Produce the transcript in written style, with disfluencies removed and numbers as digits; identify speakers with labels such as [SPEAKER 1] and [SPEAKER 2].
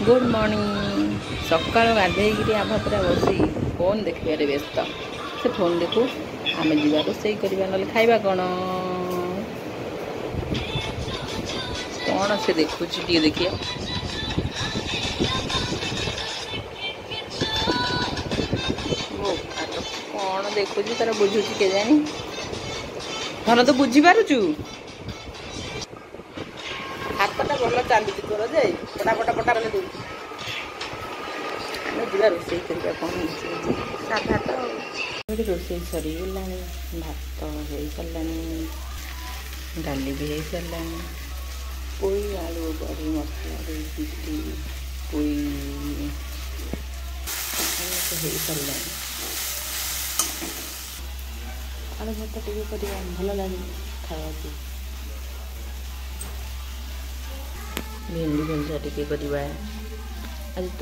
[SPEAKER 1] good morning सकाल गाधे आम पूरा बस फोन देखार व्यस्त से फोन देखू आम जा रोसे करवा ना खाଇବା कौन से देखु देखिए कौन देखु तार बुझुची के जानी धन तो बुझी पारुचु हाथटा भल चलुच तोर जे पटा पटा पटा दे जा रोसे करवा कौन साधा तो रोसे सरीगला भात हो सारा डाली भी हो सारा पोई आलू बड़ी मसला पिटी पोई हो सारा आलू भात टे भल लगे खाया भेंडी भंजा टे आज तो